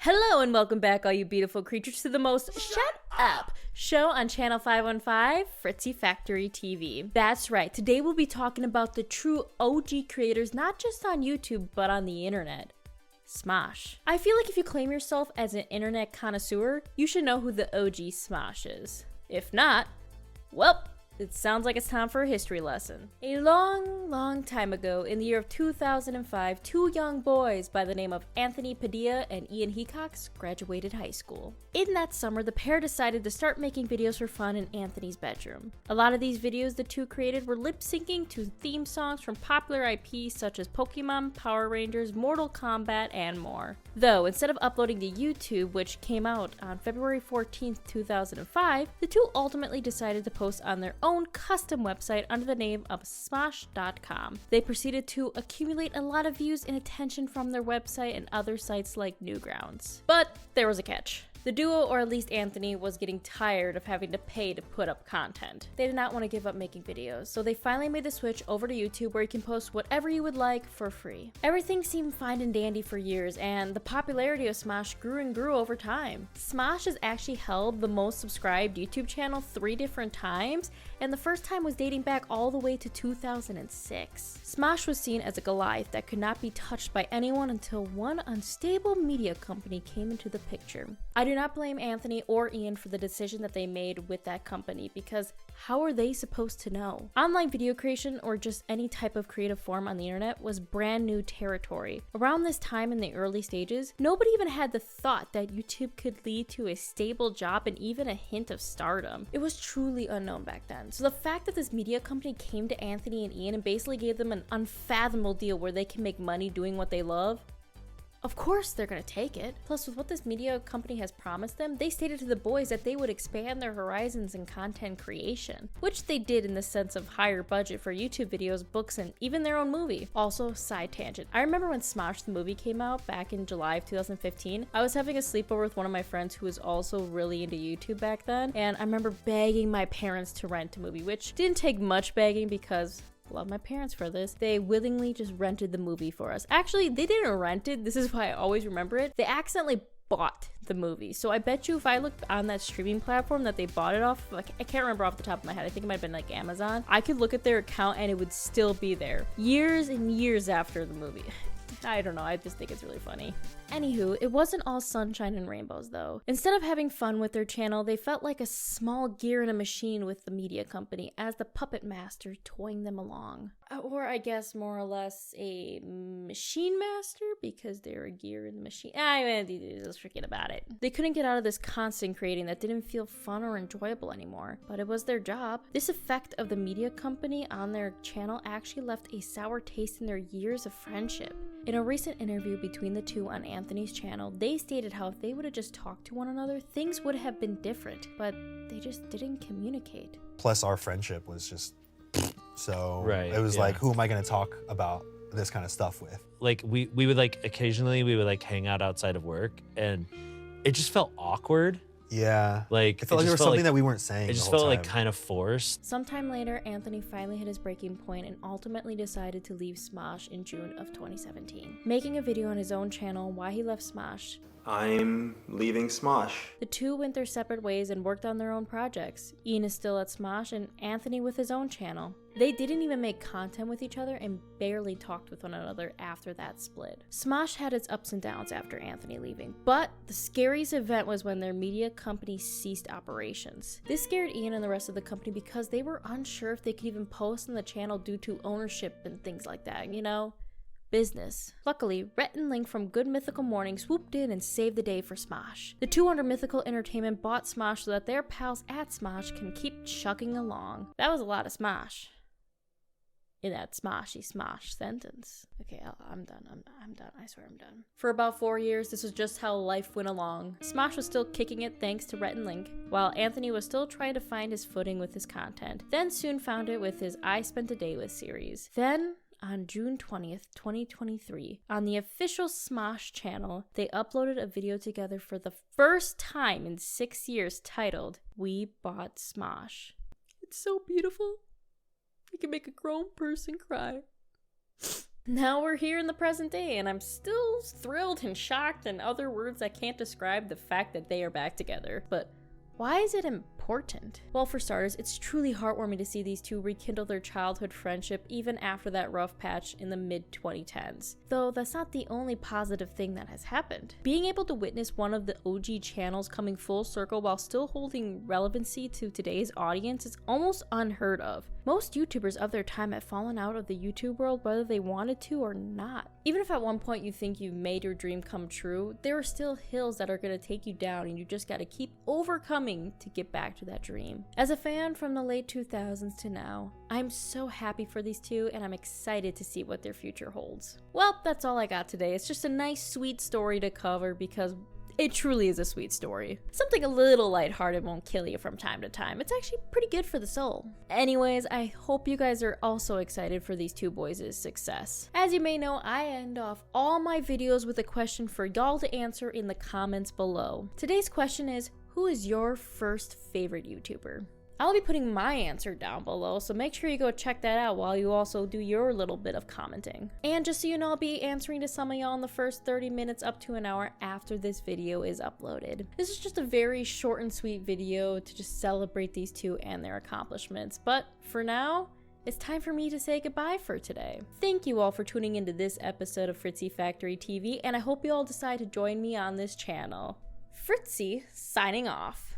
Hello and welcome back, all you beautiful creatures, to the most shut up show on Channel 515, Fritzy Factory TV. That's right, today we'll be talking about the true OG creators, not just on YouTube, but on the internet. Smosh. I feel like if you claim yourself as an internet connoisseur, you should know who the OG Smosh is. If not, well, it sounds like it's time for a history lesson. A long time ago, in the year of 2005, two young boys by the name of Anthony Padilla and Ian Hecox graduated high school. In that summer, the pair decided to start making videos for fun in Anthony's bedroom. A lot of these videos the two created were lip-syncing to theme songs from popular IPs such as Pokemon, Power Rangers, Mortal Kombat, and more. Though, instead of uploading to YouTube, which came out on February 14th, 2005, the two ultimately decided to post on their own custom website under the name of Smosh.com. They proceeded to accumulate a lot of views and attention from their website and other sites like Newgrounds. But there was a catch. The duo, or at least Anthony, was getting tired of having to pay to put up content. They did not want to give up making videos, so they finally made the switch over to YouTube where you can post whatever you would like for free. Everything seemed fine and dandy for years, and the popularity of Smosh grew and grew over time. Smosh has actually held the most subscribed YouTube channel 3 different times, and the first time was dating back all the way to 2006. Smosh was seen as a Goliath that could not be touched by anyone until one unstable media company came into the picture. I do not blame Anthony or Ian for the decision that they made with that company, because how are they supposed to know? Online video creation, or just any type of creative form on the internet, was brand new territory. Around this time in the early stages, nobody even had the thought that YouTube could lead to a stable job and even a hint of stardom. It was truly unknown back then. So the fact that this media company came to Anthony and Ian and basically gave them an unfathomable deal where they can make money doing what they love, of course they're gonna take it. Plus, with what this media company has promised them, they stated to the boys that they would expand their horizons in content creation, which they did in the sense of higher budget for YouTube videos, books, and even their own movie. Also, side tangent, I remember when Smosh the movie came out back in July of 2015, I was having a sleepover with one of my friends who was also really into YouTube back then, and I remember begging my parents to rent the movie, which didn't take much begging because love my parents for this. They willingly just rented the movie for us. Actually, they didn't rent it. This is why I always remember it. They accidentally bought the movie. So I bet you if I looked on that streaming platform that they bought it off, like, I can't remember off the top of my head. I think it might have been like Amazon. I could look at their account and it would still be there years and years after the movie. I don't know, I just think it's really funny. Anywho, it wasn't all sunshine and rainbows though. Instead of having fun with their channel, they felt like a small gear in a machine with the media company as the puppet master toying them along. Or I guess more or less a machine master, because they're a gear in the machine. Just forget about it. They couldn't get out of this constant creating that didn't feel fun or enjoyable anymore, but it was their job. This effect of the media company on their channel actually left a sour taste in their years of friendship. In a recent interview between the two on Anthony's channel, they stated how if they would have just talked to one another, things would have been different, but they just didn't communicate. Plus, our friendship was just so, right, it was like, who am I going to talk about this kind of stuff with? Like, we would, like, occasionally we would, like, hang out outside of work, and it just felt awkward. Yeah. Like, it felt like there was something that we weren't saying. It just felt like kind of forced. Sometime later, Anthony finally hit his breaking point and ultimately decided to leave Smosh in June of 2017. Making a video on his own channel why he left Smosh, I'm leaving Smosh. the two went their separate ways and worked on their own projects. Ian is still at Smosh and Anthony with his own channel. They didn't even make content with each other and barely talked with one another after that split. Smosh had its ups and downs after Anthony leaving, but the scariest event was when their media company ceased operations. This scared Ian and the rest of the company because they were unsure if they could even post on the channel due to ownership and things like that, you know? Business. Luckily, Rhett and Link from Good Mythical Morning swooped in and saved the day for Smosh. The two under Mythical Entertainment bought Smosh so that their pals at Smosh can keep chugging along. That was a lot of Smosh in that smoshy Smosh sentence. Okay, I'm done. I'm done. I swear I'm done. For about 4 years, this was just how life went along. Smosh was still kicking it thanks to Rhett and Link, while Anthony was still trying to find his footing with his content. Then soon found it with his I Spent a Day With series. Then, on June 20th, 2023, on the official Smosh channel, they uploaded a video together for the first time in 6 years titled, We Bought Smosh. It's so beautiful. You can make a grown person cry. Now we're here in the present day, and I'm still thrilled and shocked and other words that can't describe the fact that they are back together. But why is it important? Well, for starters, it's truly heartwarming to see these two rekindle their childhood friendship even after that rough patch in the mid-2010s. Though that's not the only positive thing that has happened. Being able to witness one of the OG channels coming full circle while still holding relevancy to today's audience is almost unheard of. Most YouTubers of their time have fallen out of the YouTube world whether they wanted to or not. Even if at one point you think you've made your dream come true, there are still hills that are going to take you down and you just got to keep overcoming to get back to that dream. As a fan from the late 2000s to now, I'm so happy for these two and I'm excited to see what their future holds. Well, that's all I got today. It's just a nice sweet story to cover because it truly is a sweet story. Something a little lighthearted won't kill you from time to time. It's actually pretty good for the soul. Anyways, I hope you guys are also excited for these two boys' success. As you may know, I end off all my videos with a question for y'all to answer in the comments below. Today's question is, who is your first favorite YouTuber? I'll be putting my answer down below, so make sure you go check that out while you also do your little bit of commenting. And just so you know, I'll be answering to some of y'all in the first 30 minutes up to an hour after this video is uploaded. This is just a very short and sweet video to just celebrate these two and their accomplishments. But for now, it's time for me to say goodbye for today. Thank you all for tuning into this episode of Fritzy Factory TV, and I hope you all decide to join me on this channel. Fritzy, signing off.